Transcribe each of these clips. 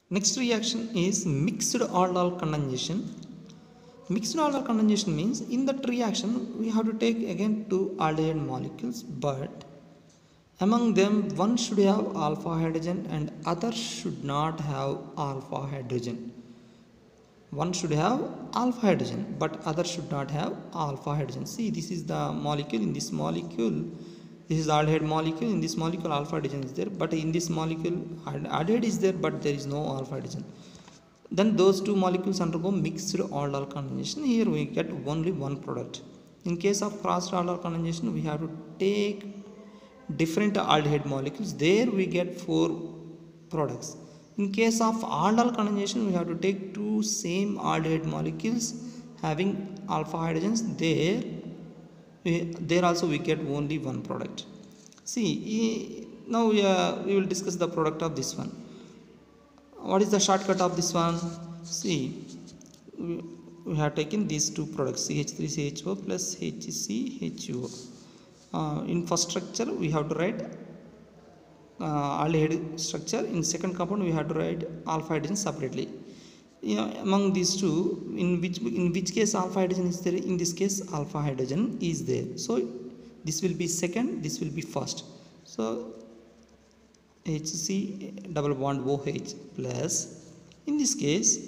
Next reaction is mixed aldol condensation. Mixed aldol condensation means in that reaction we have to take again two aldehyde molecules, but among them one should have alpha hydrogen and other should not have alpha hydrogen. One should have alpha hydrogen but other should not have alpha hydrogen. See, this is the molecule. In this molecule, this is the aldehyde molecule. In this molecule alpha hydrogen is there, but in this molecule aldehyde is there but there is no alpha hydrogen. Then those two molecules undergo mixed aldol condensation. Here we get only one product. In case of crossed aldol condensation, we have to take different aldehyde molecules. There we get four products. In case of aldol condensation, we have to take two same aldehyde molecules having alpha hydrogens. There also we get only one product. See, now we will discuss the product of this one. What is the shortcut of this one? See, we have taken these two products, CH3CHO plus HCHO. In first structure we have to write aldehyde structure. In second compound we have to write alpha hydrogen separately. Among these two, in which case alpha hydrogen is there? In this case alpha hydrogen is there, so this will be second, this will be first. So HC double bond OH plus, in this case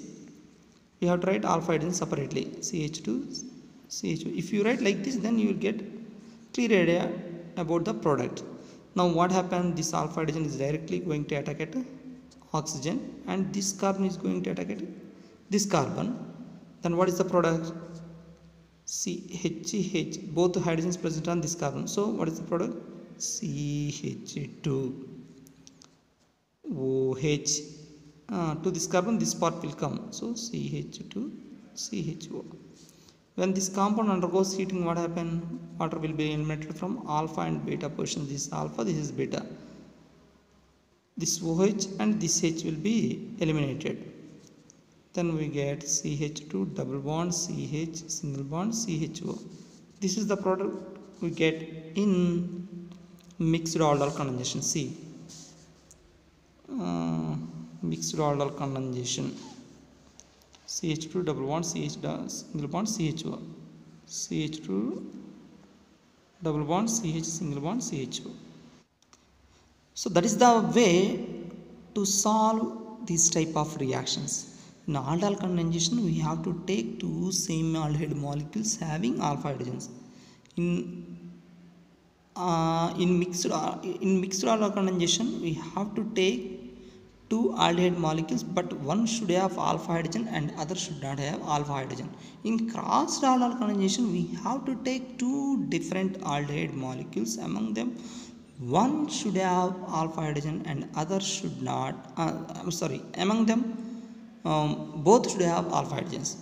you have to write alpha hydrogen separately, CH2 CH2. If you write like this, then you will get clear idea about the product. Now what happened? This alpha hydrogen is directly going to attack at oxygen and this carbon is going to attack at this carbon. Then what is the product? CH, both hydrogens present on this carbon. So what is the product? CH2 OH. To this carbon this part will come, so CH2 CHO. When this compound undergoes heating, what happen? Water will be eliminated from alpha and beta position. This is alpha, this is beta. This OH and this H will be eliminated. Then we get CH2 double bond CH single bond CHO. This is the product we get in mixed aldol condensation. See, mixed aldol condensation, CH2 double bond CH single bond CHO, CH2 double bond CH single bond CHO. So that is the way to solve these type of reactions. In aldol condensation, we have to take two same aldehyde molecules having alpha hydrogens. In mixed aldol condensation, we have to take two aldehyde molecules, but one should have alpha hydrogen and other should not have alpha hydrogen. In crossed aldol condensation, we have to take two different aldehyde molecules. Among them, one should have alpha hydrogen and other should not. Among them, both should have alpha hydrogens.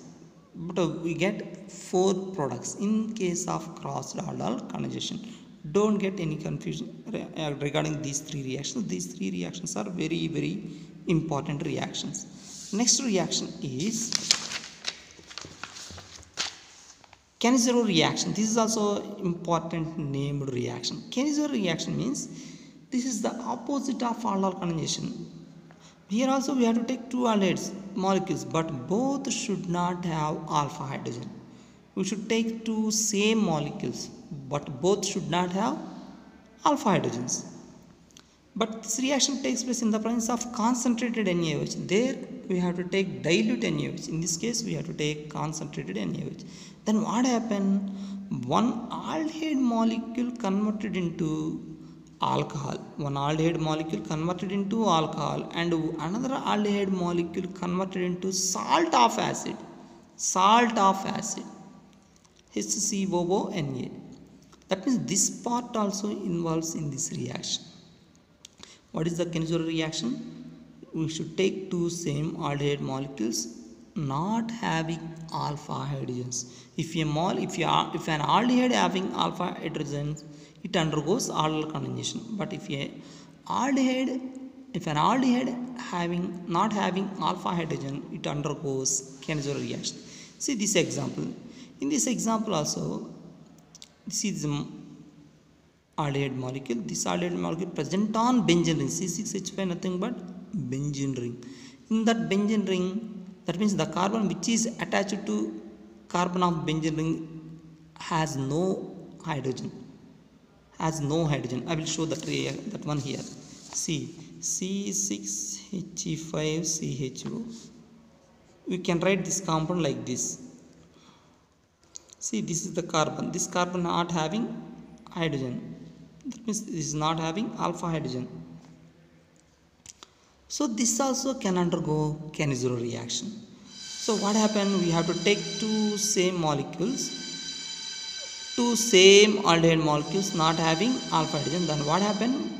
But we get four products in case of crossed aldol condensation. Don't get any confusion regarding these three reactions. These three reactions are very, very important reactions. Next reaction is Cannizzaro reaction. This is also important named reaction. Cannizzaro reaction means this is the opposite of aldol condensation. Here also we have to take two aldehyde molecules, but both should not have alpha hydrogen. We should take two same molecules, but both should not have alpha hydrogens. But this reaction takes place in the presence of concentrated NaOH. There we have to take dilute NaOH. In this case we have to take concentrated NaOH. Then what happened? One aldehyde molecule converted into alcohol. One aldehyde molecule converted into alcohol and another aldehyde molecule converted into salt of acid. Salt of acid. HCOONA. That means this part also involves in this reaction. What is the Cannizzaro reaction? We should take two same aldehyde molecules not having alpha hydrogens. If an aldehyde having alpha hydrogens, it undergoes aldol condensation. But if an aldehyde not having alpha hydrogen, it undergoes Cannizzaro reaction. See this example. In this example also, this is the aldehyde molecule. This aldehyde molecule present on benzene ring. C6H5 nothing but benzene ring. In that benzene ring, that means the carbon which is attached to carbon of benzene ring has no hydrogen. I will show that one here. See, C6He5CHO. We can write this compound like this. See, this is the carbon. This carbon not having hydrogen. That means this is not having alpha hydrogen. So this also can undergo Cannizzaro reaction. So what happened? We have to take two same aldehyde molecules not having alpha hydrogen. Then what happened?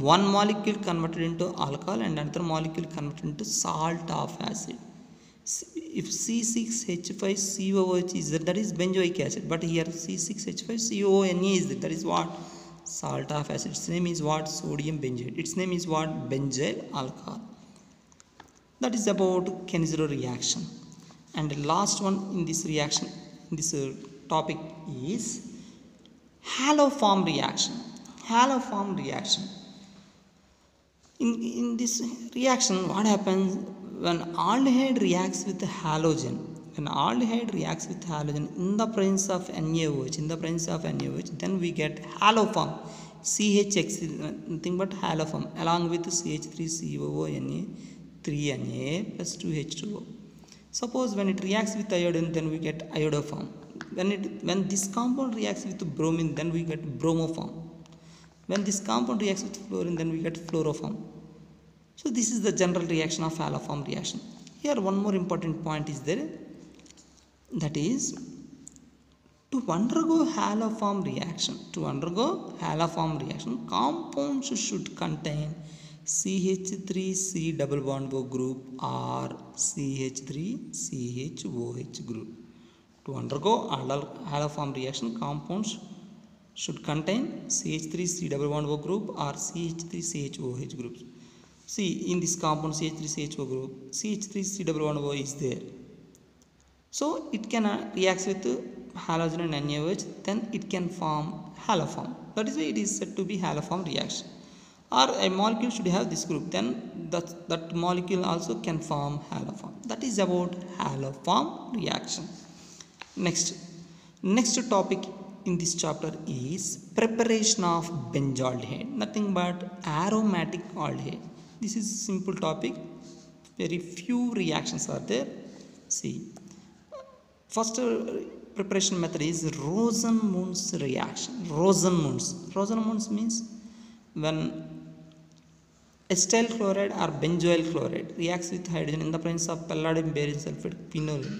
One molecule converted into alcohol and another molecule converted into salt of acid. If C6H5COOH is there, that is benzoic acid. But here C6H5COONA is there. That is what? Salt of acid. Its name is what? Sodium benzoate. Its name is what? Benzyl alcohol. That is about Cannizzaro reaction. And the last one in this reaction, this topic is haloform reaction. In this reaction, what happens when aldehyde reacts with halogen? When aldehyde reacts with halogen in the presence of NaOH, then we get haloform. CHX is nothing but haloform along with CH3COONA 3Na plus 2H2O. Suppose when it reacts with iodine, then we get iodoform. When this compound reacts with bromine, then we get bromoform. When this compound reacts with fluorine, then we get fluoroform. So this is the general reaction of haloform reaction. Here one more important point is there. That is, to undergo haloform reaction, compounds should contain CH3C double bond O group or CH3CHOH group. To undergo haloform reaction, compounds should contain CH3C double bond O group or CH3CHOH groups. See, in this compound CH3CHO group, CH3C double bond O is there. So it can react with halogen and NaOH, then it can form haloform. That is why it is said to be haloform reaction. Or a molecule should have this group, then that molecule also can form haloform. That is about haloform reaction. Next topic in this chapter is preparation of benzaldehyde, nothing but aromatic aldehyde. This is a simple topic, very few reactions are there. See, first preparation method is Rosenmund's reaction. Rosenmund's means when acetyl chloride or benzoyl chloride reacts with hydrogen in the presence of palladium barium sulfate quinoline,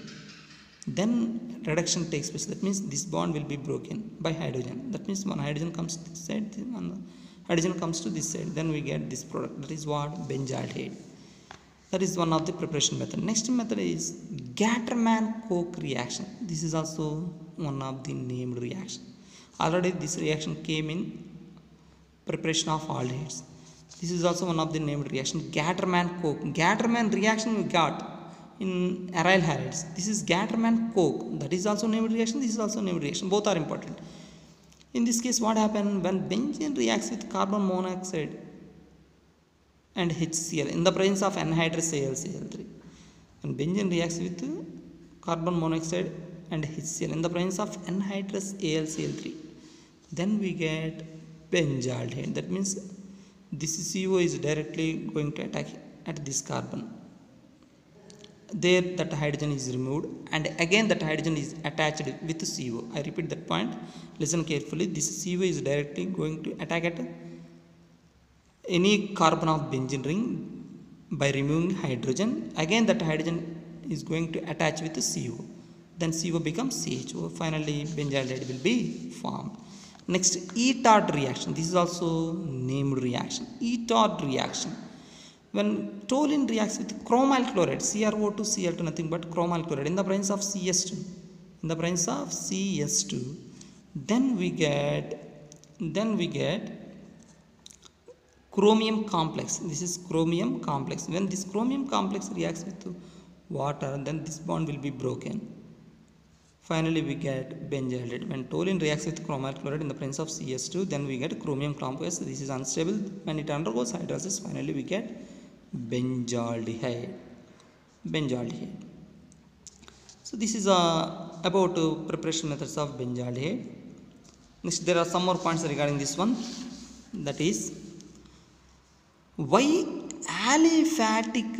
then reduction takes place. That means this bond will be broken by hydrogen. That means one hydrogen comes to this side, one hydrogen comes to this side, then we get this product. That is what? Benzaldehyde. That is one of the preparation method. Next method is Gattermann-Koch reaction. This is also one of the named reaction. Already this reaction came in preparation of aldehydes. This is also one of the named reaction. Gattermann-Koch. Gattermann reaction we got in aryl halides. This is Gattermann-Koch. That is also named reaction. This is also named reaction. Both are important. In this case, what happens when benzene reacts with carbon monoxide and HCl in the presence of anhydrous AlCl3? When benzene reacts with carbon monoxide and HCl in the presence of anhydrous AlCl3, then we get benzaldehyde. That means this CO is directly going to attack at this carbon. There that hydrogen is removed and again that hydrogen is attached with CO. I repeat that point. Listen carefully. This CO is directly going to attack at any carbon of benzene ring by removing hydrogen. Again that hydrogen is going to attach with CO. Then CO becomes CHO. Finally benzaldehyde will be formed. Next, Etard reaction. This is also named reaction. Etard reaction. When toluene reacts with chromyl chloride, CrO2, Cl2, nothing but chromyl chloride in the presence of CS2. Then we get chromium complex. This is chromium complex. When this chromium complex reacts with water, then this bond will be broken. Finally, we get benzaldehyde. When toluene reacts with chromyl chloride in the presence of CS2, then we get chromium complex. This is unstable. When it undergoes hydrolysis, finally we get benzaldehyde. benzaldehyde. So this is about preparation methods of benzaldehyde. Next, there are some more points regarding this one. That is, why aliphatic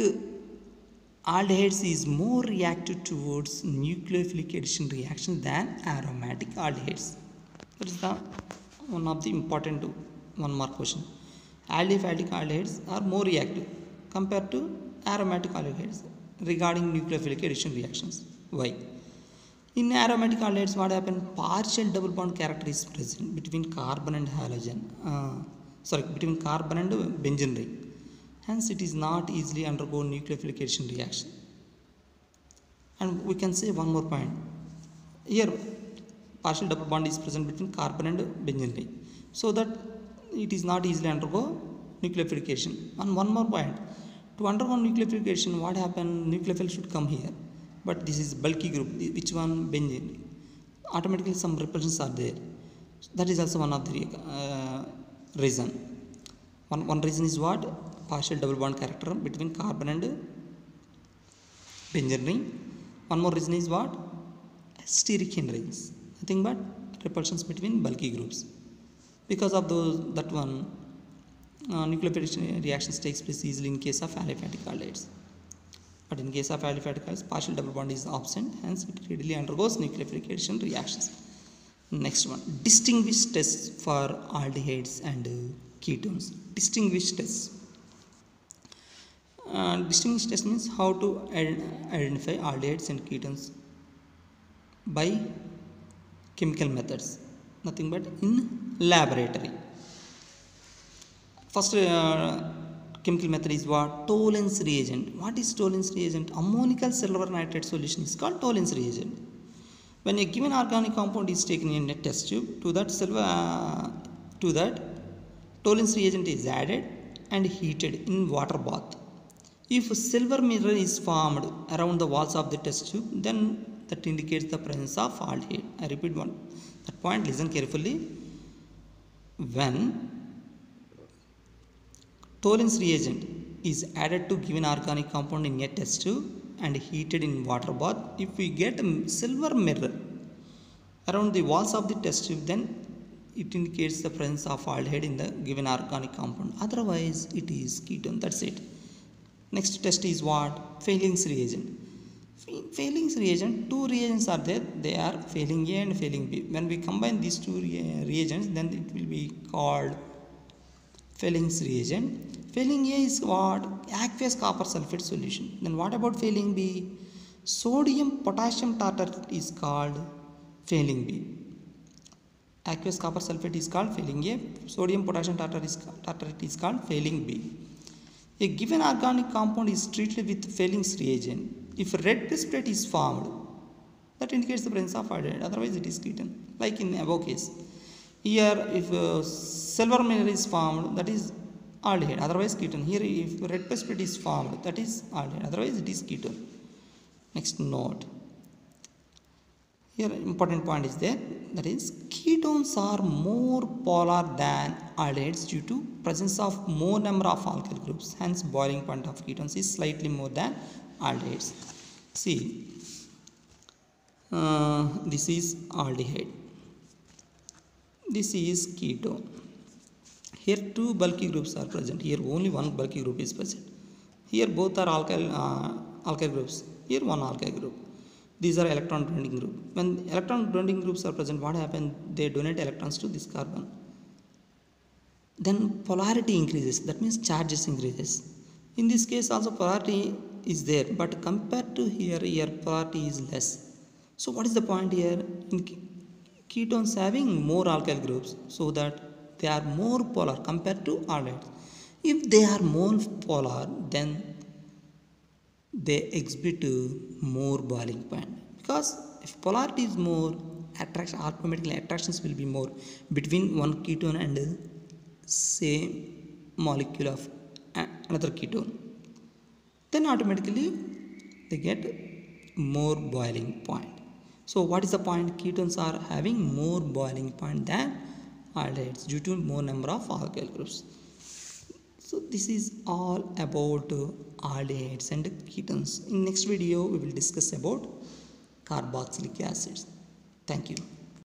aldehydes is more reactive towards nucleophilic addition reaction than aromatic aldehydes. That is the one of the important one mark question. Aliphatic aldehydes are more reactive compared to aromatic aldehydes regarding nucleophilic addition reactions. Why? In aromatic aldehydes, what happens? Partial double bond character is present between carbon and halogen. Between carbon and benzene ring. Hence, it is not easily undergo nucleophilic addition reaction. And we can say one more point. Here, partial double bond is present between carbon and benzene ring, so that it is not easily undergo nucleophilic addition. And one more point. To undergo nucleophilic addition, what happens? Nucleophile should come here. But this is bulky group, which one? Benzene. Automatically some repulsions are there. That is also one of the reason. One reason is what? Partial double bond character between carbon and benzene ring. One more reason is what? Steric hindrance. Nothing but repulsions between bulky groups. Because of that one, nucleophilic reactions takes place easily in case of aliphatic aldehydes. But in case of aliphatic aldehydes, partial double bond is absent, hence it readily undergoes nucleophilic addition reactions. Next one, distinguish tests for aldehydes and ketones. Distinguish tests. Distinguish test means how to identify aldehydes and ketones by chemical methods, nothing but in laboratory. First chemical method is what? Tollens reagent. What is Tollens reagent? Ammonical silver nitrate solution is called Tollens reagent. When a given organic compound is taken in a test tube, to that Tollens reagent is added and heated in water bath. If silver mirror is formed around the walls of the test tube, then that indicates the presence of aldehyde. I repeat that point, listen carefully. When Tollens reagent is added to given organic compound in a test tube and heated in water bath, if we get a silver mirror around the walls of the test tube, then it indicates the presence of aldehyde in the given organic compound. Otherwise, it is ketone. That's it. Next test is what? Fehling's reagent. Fehling's reagent, two reagents are there. They are Fehling A and Fehling B. When we combine these two reagents, then it will be called Fehling's reagent. Fehling A is what? Aqueous copper sulfate solution. Then what about Fehling B? Sodium potassium tartrate is called Fehling B. Aqueous copper sulfate is called Fehling A. Sodium potassium tartrate is called Fehling B. A given organic compound is treated with Fehling's reagent. If red precipitate is formed, that indicates the presence of aldehyde. Otherwise, it is ketone. Like in above case. Here, if silver mirror is formed, that is aldehyde. Otherwise, ketone. Here, if red precipitate is formed, that is aldehyde. Otherwise, it is ketone. Next note. Here, important point is there. That is, ketones are more polar than aldehydes due to presence of more number of alkyl groups. Hence, boiling point of ketones is slightly more than aldehydes. See, this is aldehyde. This is ketone. Here two bulky groups are present. Here only one bulky group is present. Here both are alkyl groups. Here one alkyl group. These are electron donating group. When electron donating groups are present, what happens? They donate electrons to this carbon. Then polarity increases. That means charges increases. In this case also polarity is there, but compared to here polarity is less. So what is the point here? In ketones having more alkyl groups, so that they are more polar compared to aldehydes. If they are more polar, then they exhibit more boiling point, because if polarity is more, automatically attractions will be more between one ketone and same molecule of another ketone. Then automatically they get more boiling point. So what is the point? Ketones are having more boiling point than aldehydes due to more number of alkyl groups. So this is all about aldehydes and ketones. In next video we will discuss about carboxylic acids. Thank you.